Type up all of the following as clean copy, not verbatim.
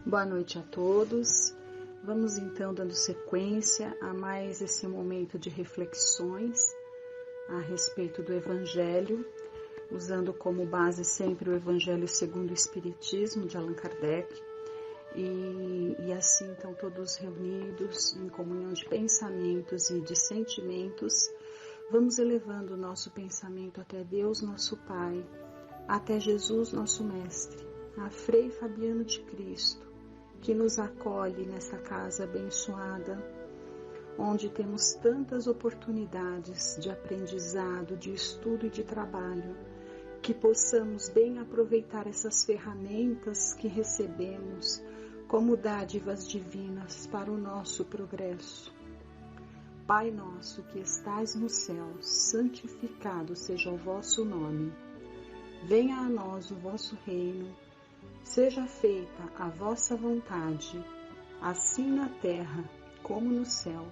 Boa noite a todos. Vamos então dando sequência a mais esse momento de reflexões a respeito do Evangelho, usando como base sempre o Evangelho segundo o Espiritismo de Allan Kardec. E assim então todos reunidos em comunhão de pensamentos e de sentimentos, vamos elevando o nosso pensamento até Deus, nosso Pai, até Jesus, nosso Mestre, a Frei Fabiano de Cristo, que nos acolhe nessa casa abençoada, onde temos tantas oportunidades de aprendizado, de estudo e de trabalho, que possamos bem aproveitar essas ferramentas que recebemos como dádivas divinas para o nosso progresso. Pai nosso que estais no céu, santificado seja o vosso nome. Venha a nós o vosso reino. Seja feita a vossa vontade, assim na terra como no céu.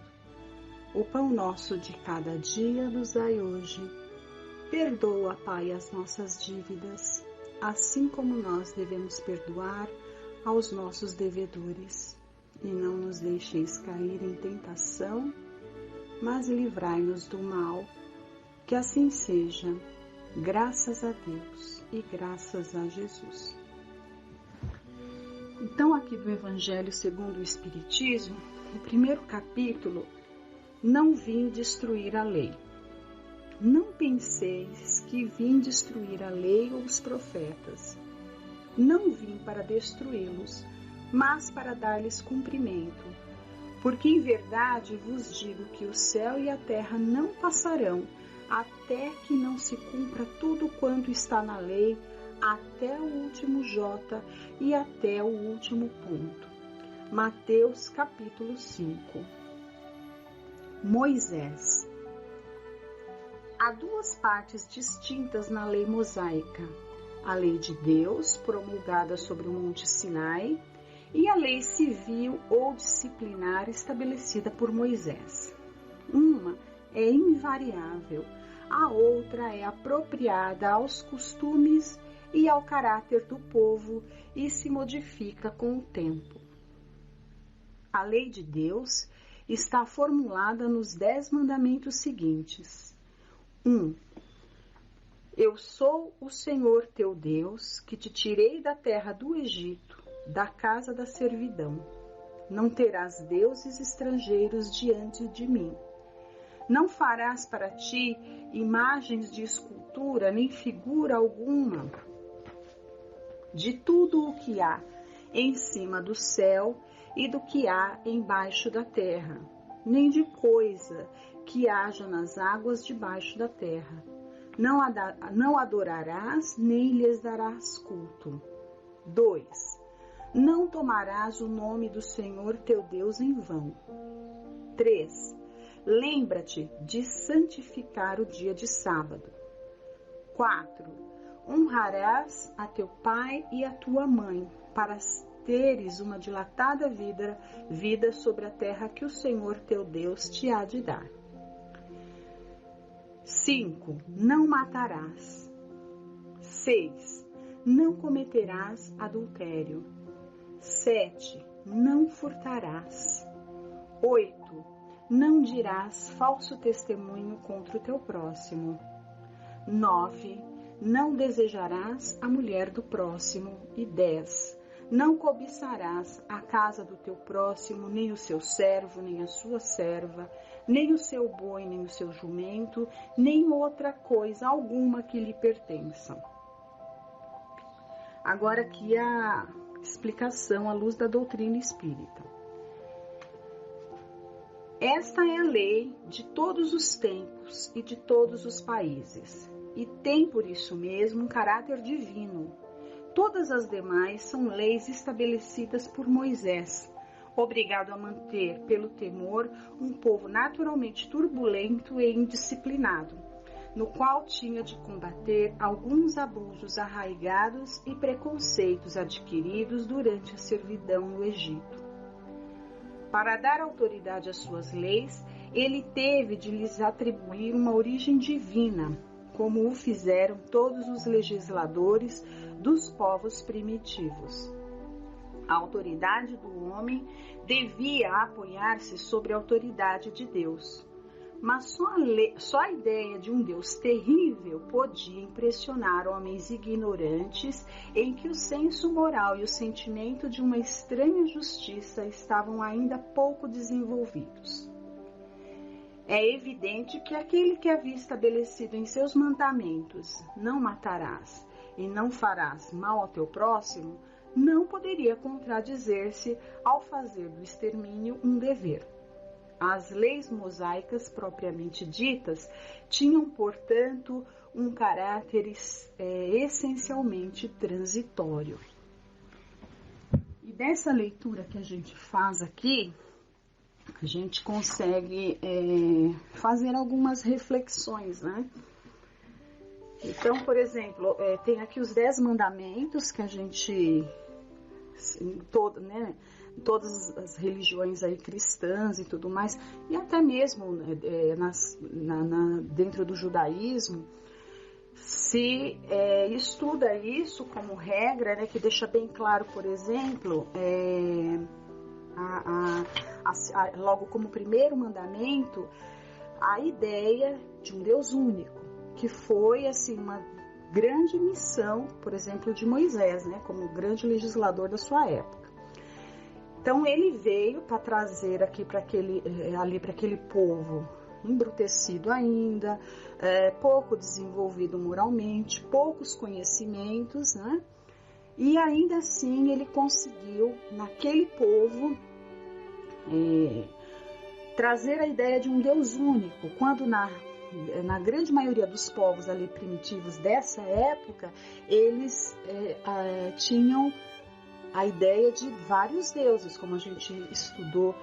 O pão nosso de cada dia nos dai hoje. Perdoa, Pai, as nossas dívidas, assim como nós devemos perdoar aos nossos devedores. E não nos deixeis cair em tentação, mas livrai-nos do mal. Que assim seja, graças a Deus e graças a Jesus. Então, aqui do Evangelho segundo o Espiritismo, o primeiro capítulo, não vim destruir a lei. Não penseis que vim destruir a lei ou os profetas. Não vim para destruí-los, mas para dar-lhes cumprimento. Porque em verdade vos digo que o céu e a terra não passarão, até que não se cumpra tudo quanto está na lei, até o último J e até o último ponto. Mateus capítulo 5. Moisés. Há duas partes distintas na lei mosaica: a lei de Deus, promulgada sobre o Monte Sinai, e a lei civil ou disciplinar estabelecida por Moisés. Uma é invariável, a outra é apropriada aos costumes e ao caráter do povo e se modifica com o tempo. A lei de Deus está formulada nos 10 mandamentos seguintes. 1. Eu sou o Senhor teu Deus, que te tirei da terra do Egito, da casa da servidão. Não terás deuses estrangeiros diante de mim. Não farás para ti imagens de escultura, nem figura alguma de tudo o que há em cima do céu e do que há embaixo da terra, nem de coisa que haja nas águas debaixo da terra. Não adorarás, nem lhes darás culto. 2. Não tomarás o nome do Senhor teu Deus em vão. 3. Lembra-te de santificar o dia de sábado. 4. Honrarás a teu pai e a tua mãe, para teres uma dilatada vida sobre a terra que o Senhor teu Deus te há de dar. 5. Não matarás. 6. Não cometerás adultério. 7. Não furtarás. 8. Não dirás falso testemunho contra o teu próximo. 9. Não desejarás a mulher do próximo. E 10. Não cobiçarás a casa do teu próximo, nem o seu servo, nem a sua serva, nem o seu boi, nem o seu jumento, nem outra coisa alguma que lhe pertença. Agora aqui a explicação à luz da doutrina espírita. Esta é a lei de todos os tempos e de todos os países, e tem por isso mesmo um caráter divino. Todas as demais são leis estabelecidas por Moisés, obrigado a manter, pelo temor, um povo naturalmente turbulento e indisciplinado, no qual tinha de combater alguns abusos arraigados e preconceitos adquiridos durante a servidão no Egito. Para dar autoridade às suas leis, ele teve de lhes atribuir uma origem divina, como o fizeram todos os legisladores dos povos primitivos. A autoridade do homem devia apoiar-se sobre a autoridade de Deus. Mas só a ideia de um Deus terrível podia impressionar homens ignorantes em que o senso moral e o sentimento de uma estranha justiça estavam ainda pouco desenvolvidos. É evidente que aquele que havia estabelecido em seus mandamentos, não matarás e não farás mal ao teu próximo, não poderia contradizer-se ao fazer do extermínio um dever. As leis mosaicas propriamente ditas tinham, portanto, um caráter essencialmente transitório. E dessa leitura que a gente faz aqui, a gente consegue fazer algumas reflexões, né? Então, por exemplo, tem aqui os 10 mandamentos que a gente, todas as religiões aí cristãs e tudo mais, e até mesmo dentro do judaísmo, se estuda isso como regra, né, que deixa bem claro, por exemplo, logo como primeiro mandamento, a ideia de um Deus único, que foi assim uma grande missão, por exemplo, de Moisés, né, como grande legislador da sua época. Então ele veio para trazer aqui para aquele povo embrutecido ainda, pouco desenvolvido moralmente, poucos conhecimentos, né? E ainda assim ele conseguiu naquele povo trazer a ideia de um Deus único, quando na grande maioria dos povos ali primitivos dessa época, eles tinham a ideia de vários deuses, como a gente estudou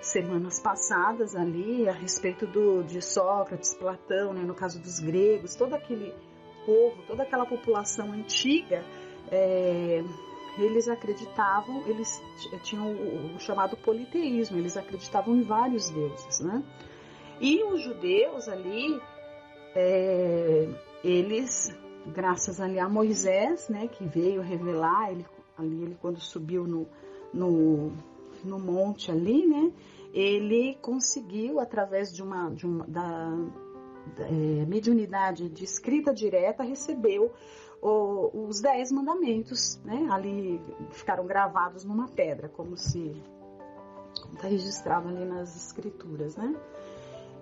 semanas passadas ali, a respeito de Sócrates, Platão, né, no caso dos gregos, todo aquele povo, toda aquela população antiga, eles acreditavam, eles tinham o chamado politeísmo, eles acreditavam em vários deuses, né? E os judeus ali, eles, graças ali a Moisés, né, que veio revelar, ele quando subiu no monte ali, né, ele conseguiu, através da mediunidade de escrita direta, recebeu os 10 mandamentos, né, ali ficaram gravados numa pedra, como está registrado ali nas escrituras, né.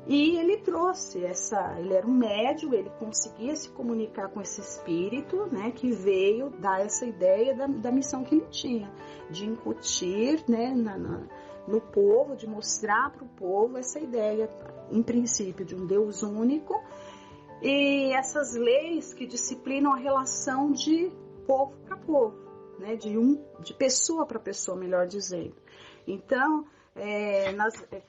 E ele trouxe ele era um médium, ele conseguia se comunicar com esse espírito, né, que veio dar essa ideia da missão que ele tinha, de incutir, né, no povo, de mostrar para o povo essa ideia, em princípio, de um Deus único, e essas leis que disciplinam a relação de povo para povo, né, de pessoa para pessoa, melhor dizendo. Então,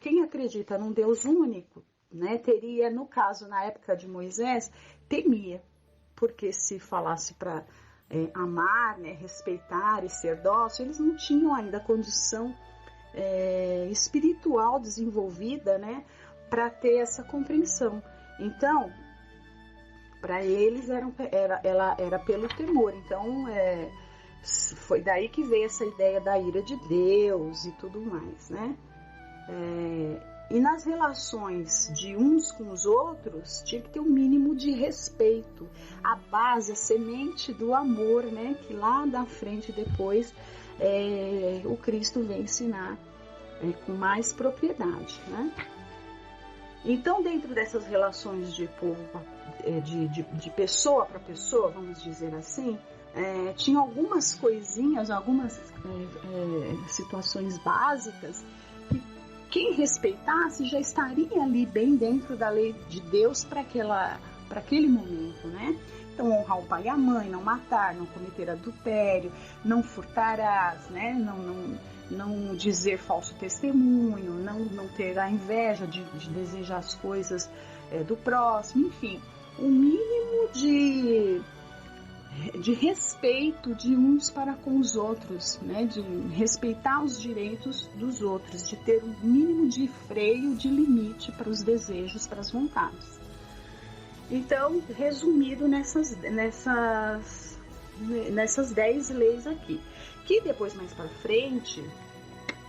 quem acredita num Deus único, né, teria, no caso, na época de Moisés, temia, porque se falasse para amar, né, respeitar e ser dócil, eles não tinham ainda a condição espiritual desenvolvida, né, para ter essa compreensão. Então, para eles era pelo temor. Então, foi daí que veio essa ideia da ira de Deus e tudo mais, né? E nas relações de uns com os outros, tinha que ter um mínimo de respeito. A base, a semente do amor, né? Que lá da frente, depois, o Cristo vem ensinar com mais propriedade, né? Então, dentro dessas relações de povo, de pessoa para pessoa, vamos dizer assim, tinha algumas coisinhas, algumas situações básicas que quem respeitasse já estaria ali bem dentro da lei de Deus para aquele momento, né? Então, honrar o pai e a mãe, não matar, não cometer adultério, não furtarás, né? Não dizer falso testemunho, não ter a inveja de desejar as coisas do próximo, enfim, o mínimo de respeito de uns para com os outros, né? De respeitar os direitos dos outros, de ter um mínimo de freio, de limite para os desejos, para as vontades. Então, resumido nessas nessas 10 leis aqui. Que depois, mais para frente,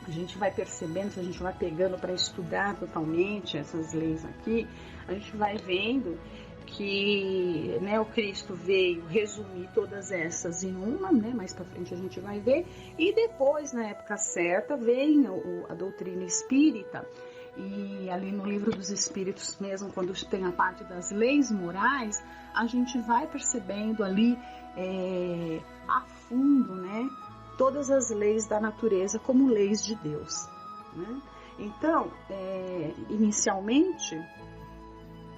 a gente vai percebendo, se a gente vai pegando para estudar totalmente essas leis aqui, a gente vai vendo que, né, o Cristo veio resumir todas essas em uma, né, mais para frente a gente vai ver, e depois, na época certa, vem a doutrina espírita, e ali no Livro dos Espíritos mesmo, quando tem a parte das leis morais, a gente vai percebendo ali a fundo, né, todas as leis da natureza como leis de Deus, né? Então, inicialmente,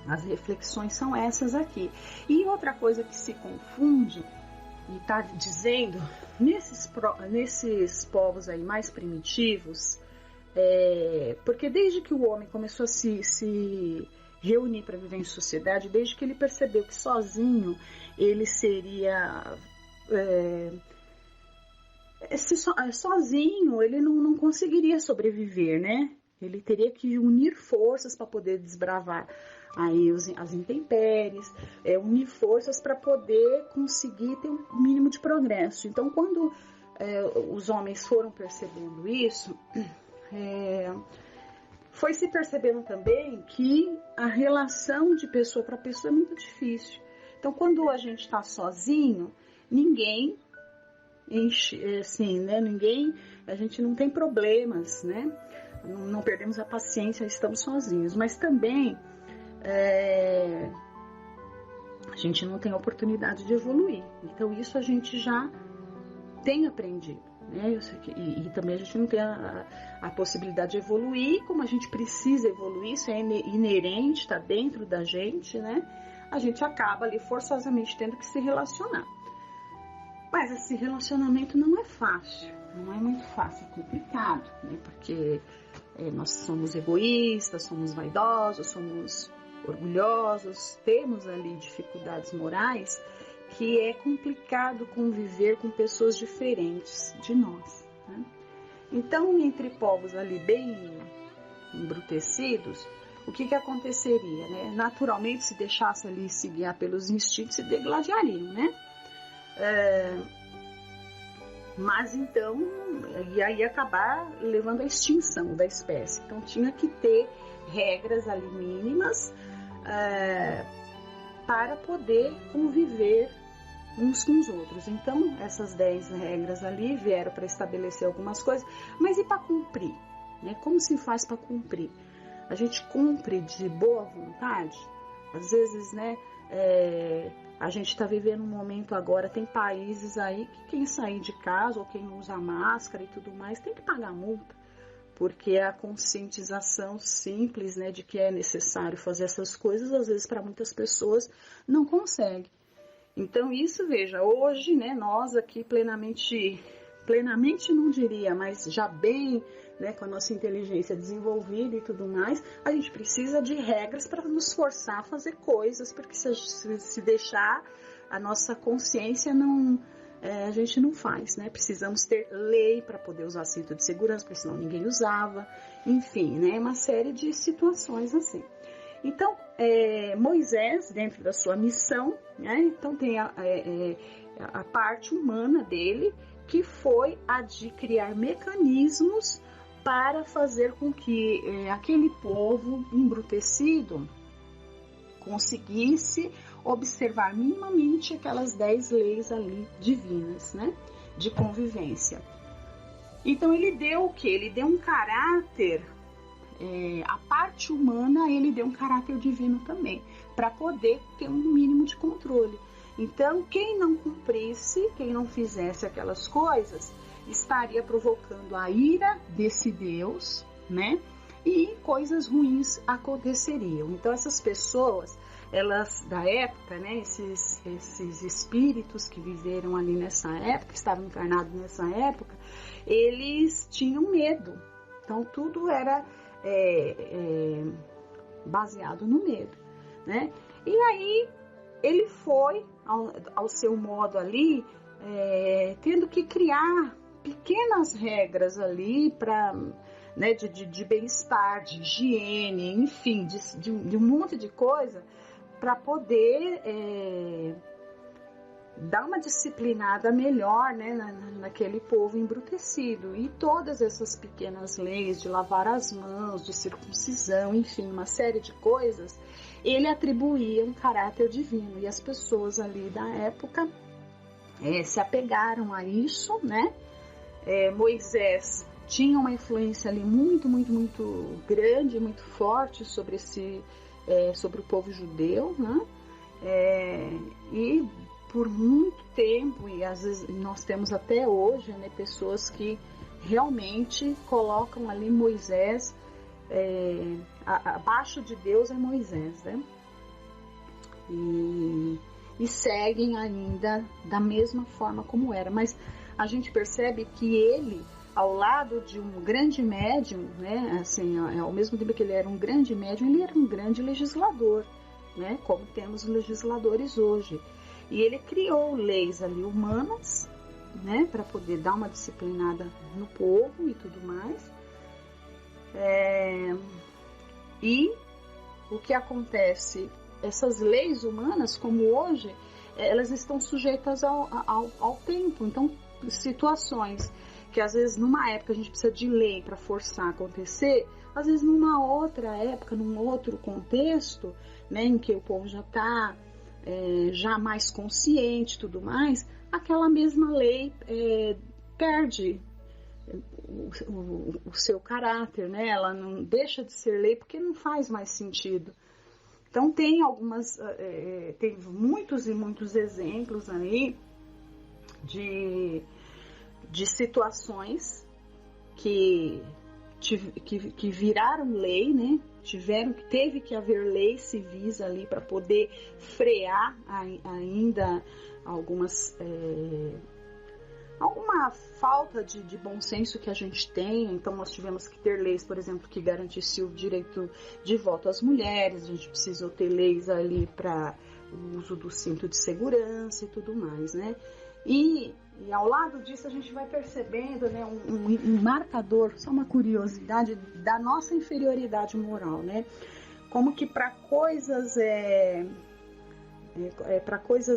as reflexões são essas aqui. E outra coisa que se confunde, e está dizendo, nesses povos aí mais primitivos, porque desde que o homem começou a se reunir para viver em sociedade, desde que ele percebeu que sozinho ele seria... sozinho ele não conseguiria sobreviver, né? Ele teria que unir forças para poder desbravar aí as intempéries, unir forças para poder conseguir ter um mínimo de progresso. Então, quando os homens foram percebendo isso, foi se percebendo também que a relação de pessoa para pessoa é muito difícil. Então, quando a gente está sozinho, ninguém assim, né? A gente não tem problemas, né? Não perdemos a paciência, estamos sozinhos. Mas também a gente não tem oportunidade de evoluir. Então isso a gente já tem aprendido, né? E também a gente não tem a possibilidade de evoluir, como a gente precisa evoluir, isso é inerente, está dentro da gente, né? A gente acaba ali forçosamente tendo que se relacionar. Mas esse relacionamento não é fácil, não é muito fácil, é complicado, né? Porque nós somos egoístas, somos vaidosos, somos orgulhosos, temos ali dificuldades morais, que é complicado conviver com pessoas diferentes de nós, né? Então, entre povos ali bem embrutecidos, o que aconteceria, né? Naturalmente, se deixasse ali se guiar pelos instintos, se degladiariam, né? Mas então ia acabar levando à extinção da espécie. Então tinha que ter regras ali mínimas para poder conviver uns com os outros. Então essas 10 regras ali vieram para estabelecer algumas coisas, mas e para cumprir, né? Como se faz para cumprir? A gente cumpre de boa vontade? Às vezes, né? A gente está vivendo um momento agora, tem países aí que quem sair de casa ou quem usa máscara e tudo mais tem que pagar multa, porque a conscientização simples, né, de que é necessário fazer essas coisas, às vezes para muitas pessoas não consegue. Então isso, veja, hoje, né, nós aqui plenamente não diria, mas já bem, né, com a nossa inteligência desenvolvida e tudo mais, a gente precisa de regras para nos forçar a fazer coisas, porque se deixar a nossa consciência a gente não faz, né? Precisamos ter lei para poder usar cinto de segurança, porque senão ninguém usava, enfim, né? Uma série de situações assim. Então, Moisés, dentro da sua missão, né? Então tem a parte humana dele, que foi a de criar mecanismos para fazer com que aquele povo embrutecido conseguisse observar minimamente aquelas 10 leis ali divinas, né, de convivência. Então ele deu o quê? Ele deu um caráter, a parte humana ele deu um caráter divino também, para poder ter um mínimo de controle. Então, quem não cumprisse, quem não fizesse aquelas coisas, estaria provocando a ira desse Deus, né? E coisas ruins aconteceriam. Então, essas pessoas, elas da época, né? Esses espíritos que viveram ali nessa época, estavam encarnados nessa época, eles tinham medo. Então, tudo era baseado no medo, né? E aí, ele foi, ao seu modo ali, tendo que criar pequenas regras ali para, né, de bem-estar, de higiene, enfim, de um monte de coisa para poder dar uma disciplinada melhor, né, naquele povo embrutecido. E todas essas pequenas leis de lavar as mãos, de circuncisão, enfim, uma série de coisas, ele atribuía um caráter divino. E as pessoas ali da época se apegaram a isso, né? Moisés tinha uma influência ali muito, muito, muito grande, muito forte sobre sobre o povo judeu, né? E por muito tempo, e às vezes nós temos até hoje, né, pessoas que realmente colocam ali Moisés, abaixo de Deus é Moisés, né? E seguem ainda da mesma forma como era, mas a gente percebe que ele, ao lado de um grande médium, né, assim, ao mesmo tempo que ele era um grande médium, ele era um grande legislador, né, como temos legisladores hoje. E ele criou leis ali humanas, né, para poder dar uma disciplinada no povo e tudo mais. E o que acontece, essas leis humanas, como hoje, elas estão sujeitas ao tempo. Então, situações que às vezes numa época a gente precisa de lei para forçar a acontecer, às vezes numa outra época, num outro contexto, né, em que o povo já está já mais consciente e tudo mais, aquela mesma lei perde o seu caráter, né? Ela não deixa de ser lei porque não faz mais sentido. Então tem tem muitos e muitos exemplos aí de situações que viraram lei, né? Teve que haver leis civis ali para poder frear ainda alguma falta de bom senso que a gente tem. Então nós tivemos que ter leis, por exemplo, que garantissem o direito de voto às mulheres, a gente precisou ter leis ali para o uso do cinto de segurança e tudo mais, né? E ao lado disso a gente vai percebendo, né, um marcador, só uma curiosidade, da nossa inferioridade moral, né? Como que para coisas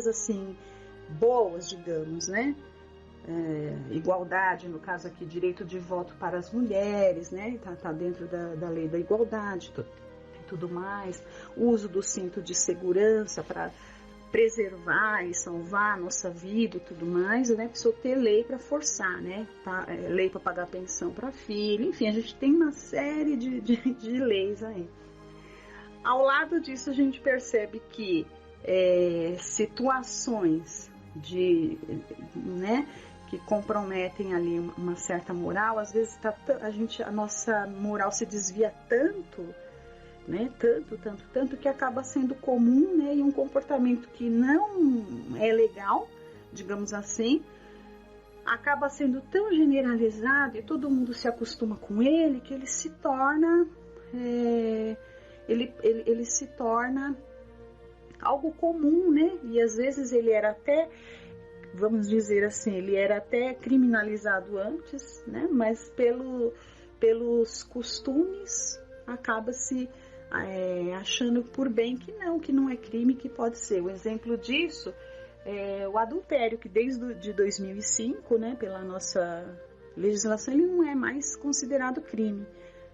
assim boas, digamos, né? Igualdade, no caso aqui, direito de voto para as mulheres, né? Tá dentro da lei da igualdade, tudo mais. O uso do cinto de segurança para preservar e salvar a nossa vida e tudo mais, né? Precisa ter lei para forçar, né? Lei para pagar pensão para filho, enfim, a gente tem uma série de leis aí. Ao lado disso, a gente percebe que situações né, que comprometem ali uma certa moral, às vezes a nossa moral se desvia tanto, né, tanto que acaba sendo comum, né, e um comportamento que não é legal, digamos assim, acaba sendo tão generalizado e todo mundo se acostuma com ele, que ele se torna ele se torna algo comum, né? E às vezes ele era até, vamos dizer assim, ele era até criminalizado antes, né? Mas pelos costumes acaba se achando por bem que não é crime, que pode ser. O exemplo disso é o adultério, que desde 2005, né, pela nossa legislação, ele não é mais considerado crime,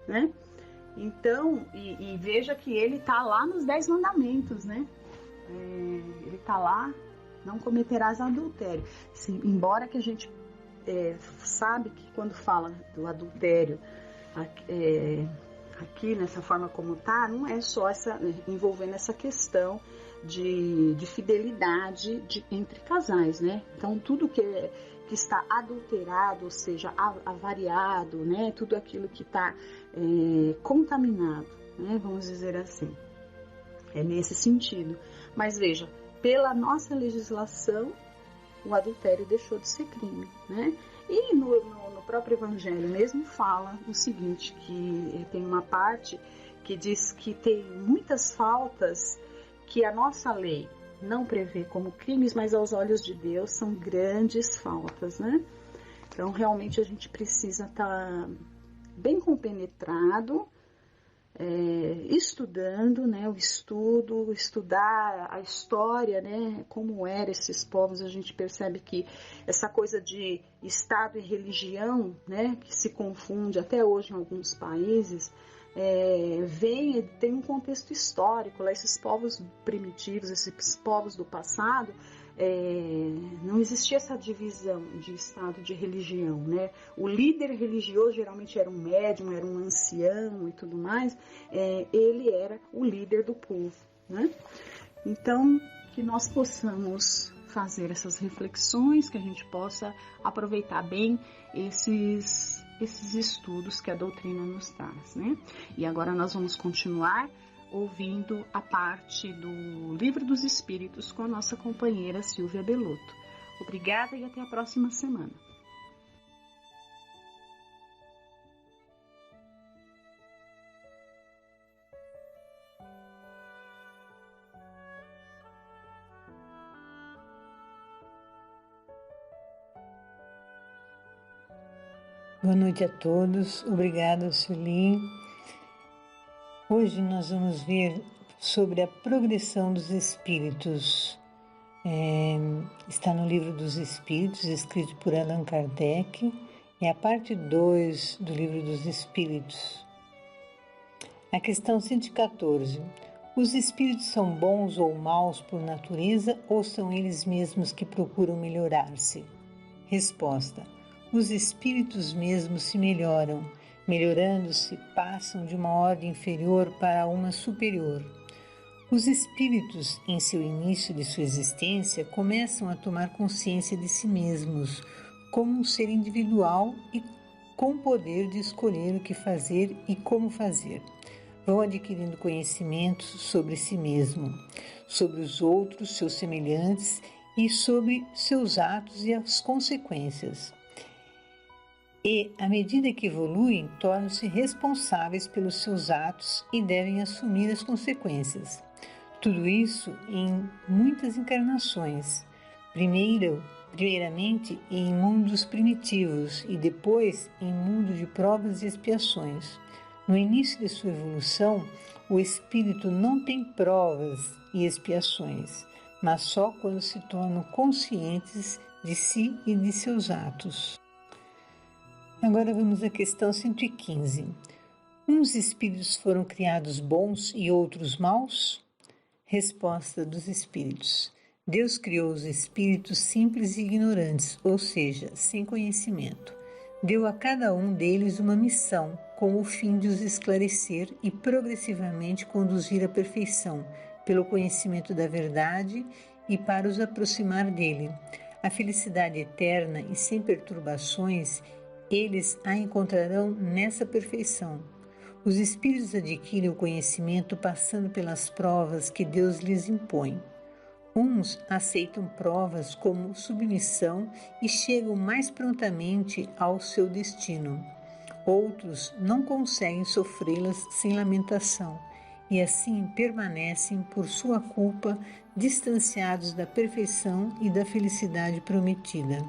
né? Então, e veja que ele está lá nos 10 mandamentos, né? Ele está lá, não cometerás adultério. Sim, embora que a gente sabe que quando fala do adultério aqui nessa forma como está, não é só envolvendo essa questão de fidelidade entre casais, né? Então tudo que está adulterado, ou seja, avariado, né? Tudo aquilo que está contaminado, né? Vamos dizer assim, é nesse sentido. Mas veja, pela nossa legislação, o adultério deixou de ser crime, né? E no próprio Evangelho mesmo fala o seguinte, que tem uma parte que diz que tem muitas faltas que a nossa lei não prevê como crimes, mas aos olhos de Deus são grandes faltas, né? Então realmente a gente precisa estar bem compenetrado estudando, né, estudar a história, né, como eram esses povos. A gente percebe que essa coisa de Estado e religião, né, que se confunde até hoje em alguns países, tem um contexto histórico. Lá, esses povos primitivos, esses povos do passado, não existia essa divisão de Estado e de religião, né? O líder religioso geralmente era um médium, era um ancião e tudo mais, ele era o líder do povo, né? Então, que nós possamos fazer essas reflexões, que a gente possa aproveitar bem esses estudos que a doutrina nos traz, né? E agora nós vamos continuar ouvindo a parte do Livro dos Espíritos com a nossa companheira Silvia Belotto. Obrigada e até a próxima semana. Boa noite a todos. Obrigada, Sueli. Hoje nós vamos ver sobre a progressão dos espíritos. Está no Livro dos Espíritos, escrito por Allan Kardec. É a parte 2 do Livro dos Espíritos. A questão 114. Os espíritos são bons ou maus por natureza ou são eles mesmos que procuram melhorar-se? Resposta. Os espíritos mesmos se melhoram. Melhorando-se, passam de uma ordem inferior para uma superior. Os espíritos, em seu início de sua existência, começam a tomar consciência de si mesmos, como um ser individual e com poder de escolher o que fazer e como fazer. Vão adquirindo conhecimentos sobre si mesmo, sobre os outros, seus semelhantes e sobre seus atos e as consequências. E, à medida que evoluem, tornam-se responsáveis pelos seus atos e devem assumir as consequências. Tudo isso em muitas encarnações. Primeiramente em mundos primitivos e depois em mundo de provas e expiações. No início de sua evolução, o espírito não tem provas e expiações, mas só quando se tornam conscientes de si e de seus atos. Agora vamos à questão 115. Uns espíritos foram criados bons e outros maus? Resposta dos espíritos. Deus criou os espíritos simples e ignorantes, ou seja, sem conhecimento. Deu a cada um deles uma missão, com o fim de os esclarecer e progressivamente conduzir à perfeição, pelo conhecimento da verdade e para os aproximar dele. A felicidade eterna e sem perturbações, eles a encontrarão nessa perfeição. Os espíritos adquirem o conhecimento passando pelas provas que Deus lhes impõe. Uns aceitam provas como submissão e chegam mais prontamente ao seu destino. Outros não conseguem sofrê-las sem lamentação e assim permanecem por sua culpa distanciados da perfeição e da felicidade prometida.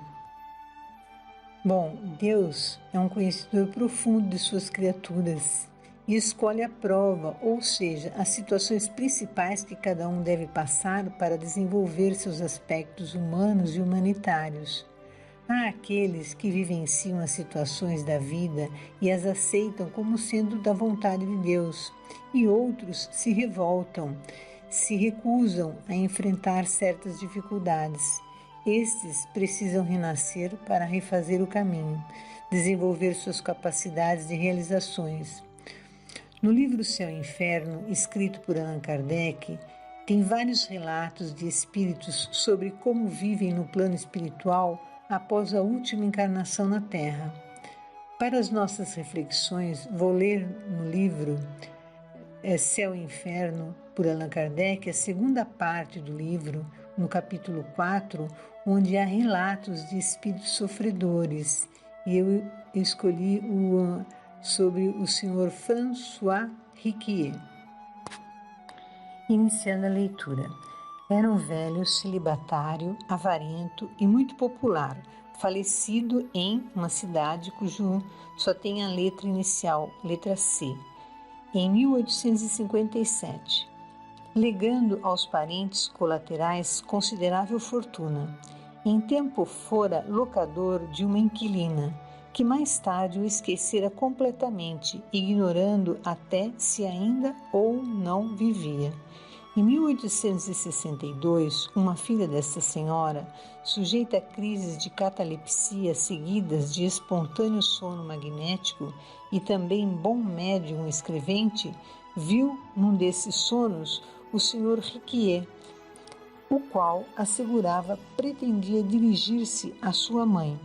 Bom, Deus é um conhecedor profundo de suas criaturas e escolhe a prova, ou seja, as situações principais que cada um deve passar para desenvolver seus aspectos humanos e humanitários. Há aqueles que vivenciam as situações da vida e as aceitam como sendo da vontade de Deus, e outros se revoltam, se recusam a enfrentar certas dificuldades. Estes precisam renascer para refazer o caminho, desenvolver suas capacidades de realizações. No livro Céu e Inferno, escrito por Allan Kardec, tem vários relatos de espíritos sobre como vivem no plano espiritual após a última encarnação na Terra. Para as nossas reflexões, vou ler no livro Céu e Inferno, por Allan Kardec, a segunda parte do livro, no capítulo 4, onde há relatos de espíritos sofredores. E eu escolhi sobre o Sr. François Riquier. Iniciando a leitura. Era um velho celibatário, avarento e muito popular, falecido em uma cidade cujo só tem a letra inicial, letra C. em 1857, legando aos parentes colaterais considerável fortuna. Em tempo fora locador de uma inquilina, que mais tarde o esquecera completamente, ignorando até se ainda ou não vivia. Em 1862, uma filha desta senhora, sujeita a crises de catalepsia seguidas de espontâneo sono magnético e também bom médium escrevente, viu num desses sonos o Sr. Riquier, o qual assegurava pretendia dirigir-se à sua mãe.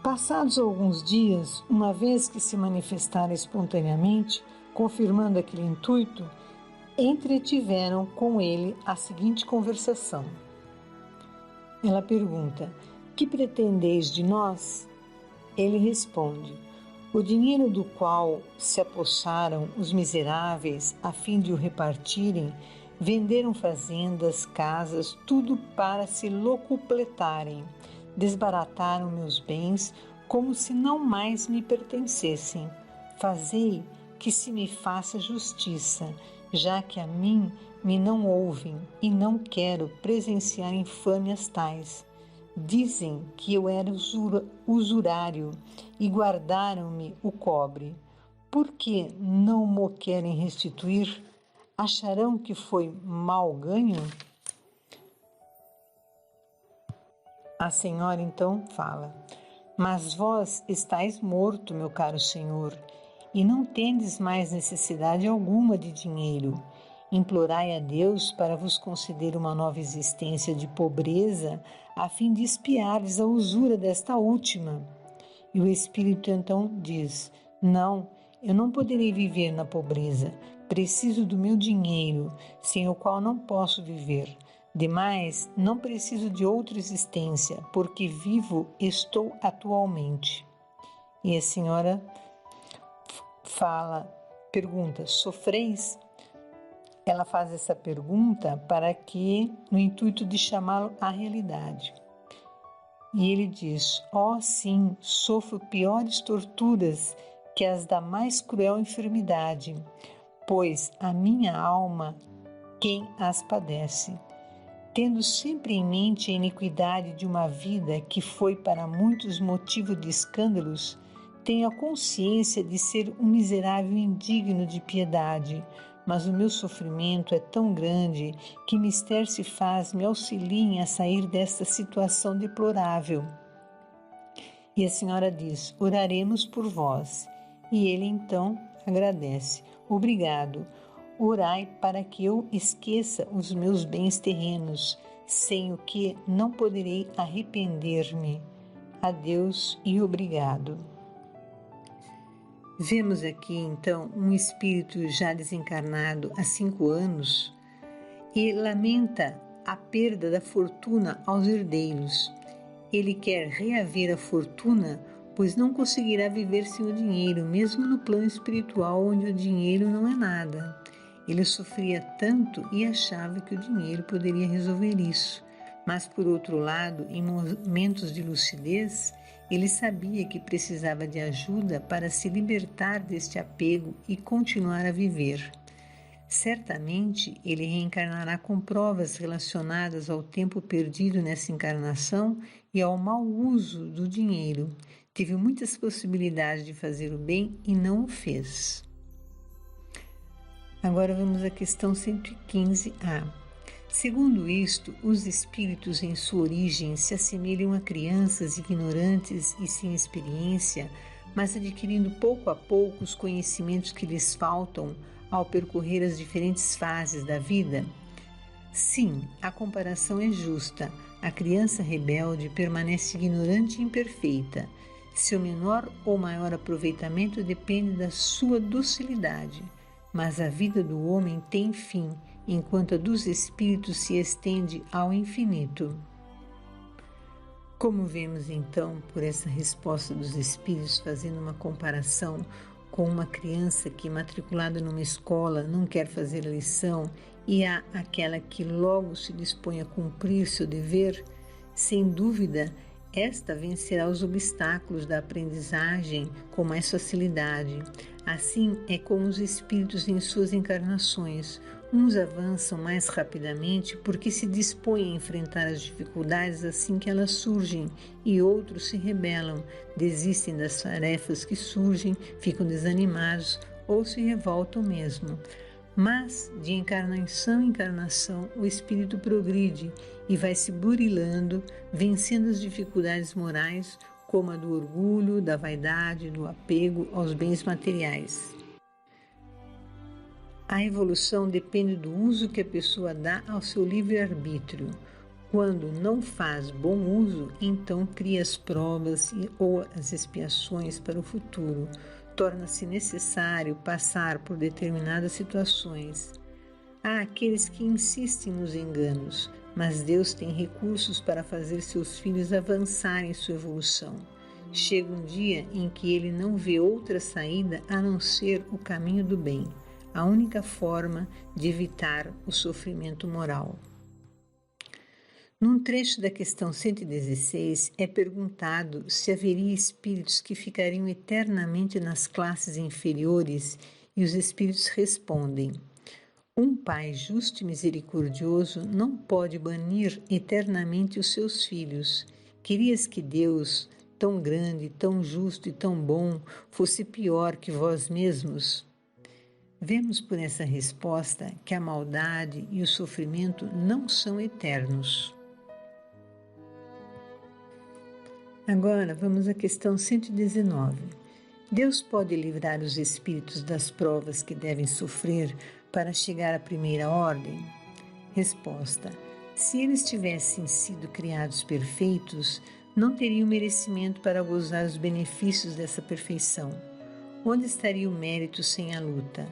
Passados alguns dias, uma vez que se manifestara espontaneamente, confirmando aquele intuito, entretiveram com ele a seguinte conversação. Ela pergunta: que pretendeis de nós? Ele responde: o dinheiro do qual se apossaram os miseráveis a fim de o repartirem, venderam fazendas, casas, tudo para se locupletarem. Desbarataram meus bens como se não mais me pertencessem. Fazei que se me faça justiça, já que a mim me não ouvem e não quero presenciar infâmias tais. Dizem que eu era usurário e guardaram-me o cobre. Por que não mo querem restituir? Acharão que foi mal ganho? A senhora então fala: mas vós estáis morto, meu caro senhor, e não tendes mais necessidade alguma de dinheiro. Implorai a Deus para vos conceder uma nova existência de pobreza, a fim de expiardes a usura desta última. E o Espírito então diz: não, eu não poderei viver na pobreza. Preciso do meu dinheiro, sem o qual não posso viver. Demais, não preciso de outra existência, porque vivo estou atualmente. E a senhora pergunta: sofreis? Ela faz essa pergunta para que, no intuito de chamá-lo à realidade. E ele diz: sim, sofro piores torturas que as da mais cruel enfermidade, pois a minha alma quem as padece. Tendo sempre em mente a iniquidade de uma vida que foi para muitos motivo de escândalos, tenho a consciência de ser um miserável indigno de piedade, mas o meu sofrimento é tão grande que mister se faz me auxiliem a sair desta situação deplorável. E a senhora diz: oraremos por vós. E ele então agradece: obrigado. Orai para que eu esqueça os meus bens terrenos, sem o que não poderei arrepender-me. Adeus e obrigado. Vemos aqui então um espírito já desencarnado há 5 anos e lamenta a perda da fortuna aos herdeiros. Ele quer reaver a fortuna, pois não conseguirá viver sem o dinheiro, mesmo no plano espiritual onde o dinheiro não é nada. Ele sofria tanto e achava que o dinheiro poderia resolver isso. Mas, por outro lado, em momentos de lucidez, ele sabia que precisava de ajuda para se libertar deste apego e continuar a viver. Certamente, ele reencarnará com provas relacionadas ao tempo perdido nessa encarnação e ao mau uso do dinheiro. Teve muitas possibilidades de fazer o bem e não o fez. Agora vamos à questão 115A. Segundo isto, os espíritos em sua origem se assemelham a crianças ignorantes e sem experiência, mas adquirindo pouco a pouco os conhecimentos que lhes faltam ao percorrer as diferentes fases da vida? Sim, a comparação é justa. A criança rebelde permanece ignorante e imperfeita. Seu menor ou maior aproveitamento depende da sua docilidade. Mas a vida do homem tem fim, enquanto a dos espíritos se estende ao infinito. Como vemos então por essa resposta dos espíritos, fazendo uma comparação com uma criança que, matriculada numa escola, não quer fazer a lição, e há aquela que logo se dispõe a cumprir seu dever, sem dúvida, esta vencerá os obstáculos da aprendizagem com mais facilidade. Assim é com os espíritos em suas encarnações. Uns avançam mais rapidamente porque se dispõem a enfrentar as dificuldades assim que elas surgem, e outros se rebelam, desistem das tarefas que surgem, ficam desanimados ou se revoltam mesmo. Mas, de encarnação em encarnação, o espírito progride e vai se burilando, vencendo as dificuldades morais, como a do orgulho, da vaidade, do apego aos bens materiais. A evolução depende do uso que a pessoa dá ao seu livre-arbítrio. Quando não faz bom uso, então cria as provas ou as expiações para o futuro. Torna-se necessário passar por determinadas situações. Há aqueles que insistem nos enganos, mas Deus tem recursos para fazer seus filhos avançarem em sua evolução. Chega um dia em que ele não vê outra saída a não ser o caminho do bem, a única forma de evitar o sofrimento moral. Num trecho da questão 116, é perguntado se haveria espíritos que ficariam eternamente nas classes inferiores, e os espíritos respondem: um pai justo e misericordioso não pode banir eternamente os seus filhos. Querias que Deus, tão grande, tão justo e tão bom, fosse pior que vós mesmos? Vemos por essa resposta que a maldade e o sofrimento não são eternos. Agora vamos à questão 119. Deus pode livrar os espíritos das provas que devem sofrer para chegar à primeira ordem? Resposta: se eles tivessem sido criados perfeitos, não teriam merecimento para gozar os benefícios dessa perfeição. Onde estaria o mérito sem a luta?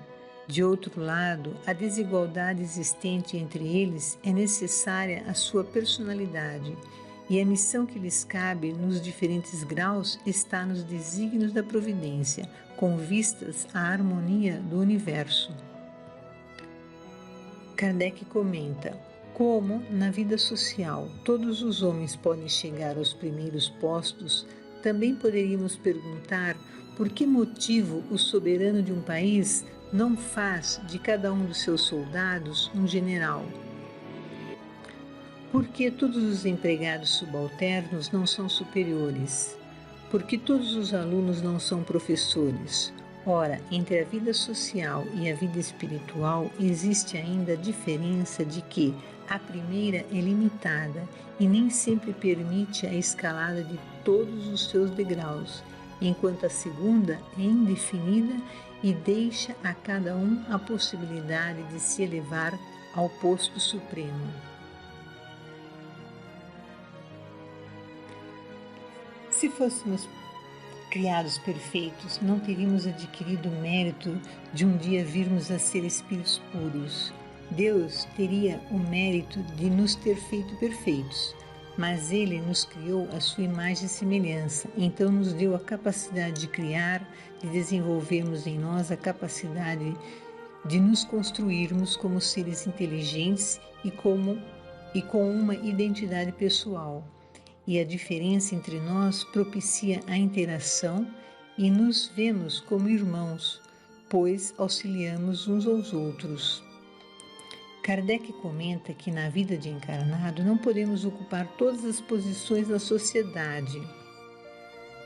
De outro lado, a desigualdade existente entre eles é necessária à sua personalidade, e a missão que lhes cabe nos diferentes graus está nos desígnios da providência, com vistas à harmonia do universo. Kardec comenta: como na vida social todos os homens podem chegar aos primeiros postos, também poderíamos perguntar por que motivo o soberano de um país não faz de cada um dos seus soldados um general. Por que todos os empregados subalternos não são superiores? Por que todos os alunos não são professores? Ora, entre a vida social e a vida espiritual existe ainda a diferença de que a primeira é limitada e nem sempre permite a escalada de todos os seus degraus, enquanto a segunda é indefinida e deixa a cada um a possibilidade de se elevar ao posto supremo. Se fôssemos criados perfeitos, não teríamos adquirido o mérito de um dia virmos a ser espíritos puros. Deus teria o mérito de nos ter feito perfeitos, mas Ele nos criou à sua imagem e semelhança, então nos deu a capacidade de criar, de desenvolvermos em nós a capacidade de nos construirmos como seres inteligentes e com uma identidade pessoal. E a diferença entre nós propicia a interação e nos vemos como irmãos, pois auxiliamos uns aos outros. Kardec comenta que na vida de encarnado não podemos ocupar todas as posições na sociedade,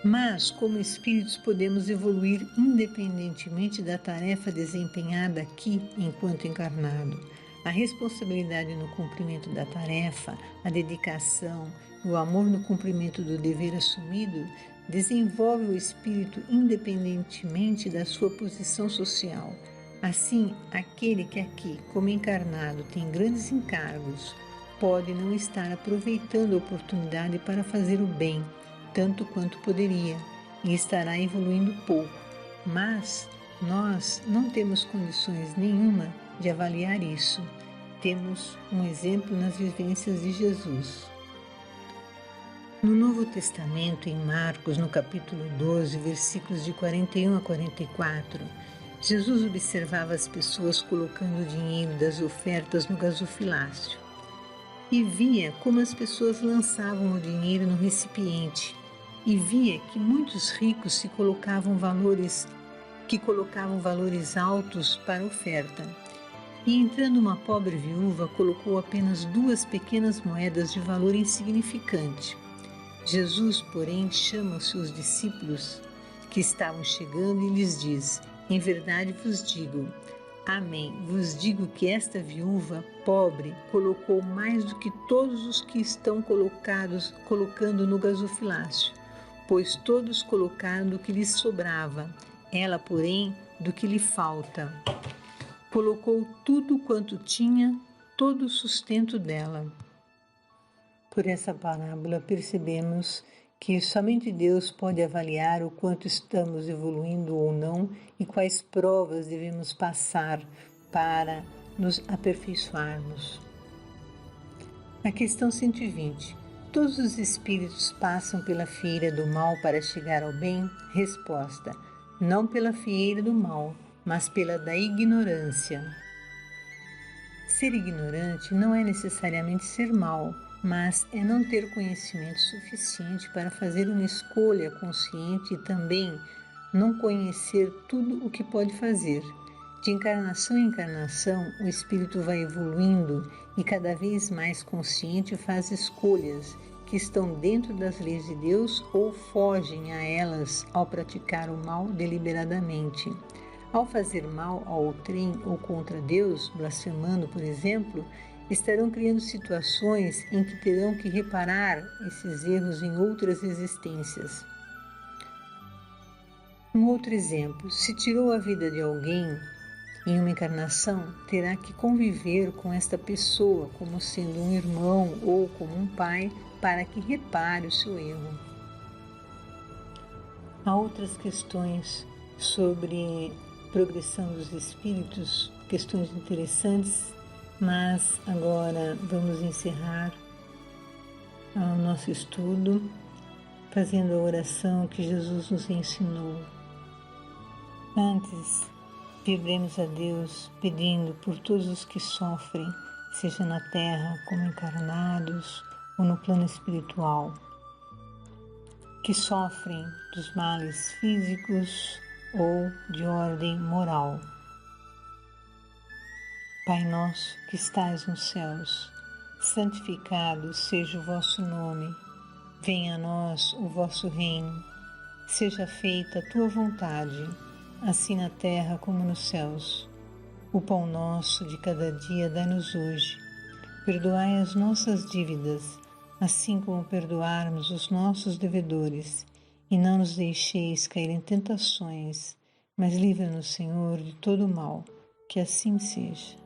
mas como espíritos podemos evoluir independentemente da tarefa desempenhada aqui enquanto encarnado. A responsabilidade no cumprimento da tarefa, a dedicação, o amor no cumprimento do dever assumido desenvolve o espírito independentemente da sua posição social. Assim, aquele que aqui, como encarnado, tem grandes encargos, pode não estar aproveitando a oportunidade para fazer o bem, tanto quanto poderia, e estará evoluindo pouco. Mas nós não temos condições nenhuma de avaliar isso. Temos um exemplo nas vivências de Jesus. No Novo Testamento, em Marcos, no capítulo 12, versículos de 41 a 44, Jesus observava as pessoas colocando o dinheiro das ofertas no gasofilácio. e via como as pessoas lançavam o dinheiro no recipiente, e via que muitos ricos colocavam valores altos para a oferta. E entrando uma pobre viúva, colocou apenas 2 pequenas moedas de valor insignificante. Jesus, porém, chama os seus discípulos que estavam chegando e lhes diz: em verdade vos digo, amém, vos digo que esta viúva pobre colocou mais do que todos os que estão colocando no gasofilácio, pois todos colocaram do que lhes sobrava, ela, porém, do que lhe falta. Colocou tudo quanto tinha, todo o sustento dela. Por essa parábola percebemos que somente Deus pode avaliar o quanto estamos evoluindo ou não e quais provas devemos passar para nos aperfeiçoarmos. Na questão 120, todos os espíritos passam pela fieira do mal para chegar ao bem? Resposta: não pela fieira do mal, mas pela da ignorância. Ser ignorante não é necessariamente ser mau, mas é não ter conhecimento suficiente para fazer uma escolha consciente e também não conhecer tudo o que pode fazer. De encarnação em encarnação, o espírito vai evoluindo e cada vez mais consciente faz escolhas que estão dentro das leis de Deus ou fogem a elas ao praticar o mal deliberadamente. Ao fazer mal a outrem ou contra Deus, blasfemando, por exemplo, estarão criando situações em que terão que reparar esses erros em outras existências. Um outro exemplo: se tirou a vida de alguém em uma encarnação, terá que conviver com esta pessoa como sendo um irmão ou como um pai para que repare o seu erro. Há outras questões sobre progressão dos espíritos, questões interessantes, mas agora vamos encerrar o nosso estudo fazendo a oração que Jesus nos ensinou. Antes, pediremos a Deus pedindo por todos os que sofrem, seja na Terra como encarnados ou no plano espiritual, que sofrem dos males físicos ou de ordem moral. Pai nosso que estais nos céus, santificado seja o vosso nome, venha a nós o vosso reino, seja feita a tua vontade, assim na terra como nos céus. O pão nosso de cada dia dai-nos hoje, perdoai as nossas dívidas, assim como perdoarmos os nossos devedores, e não nos deixeis cair em tentações, mas livra-nos, Senhor, de todo o mal, que assim seja.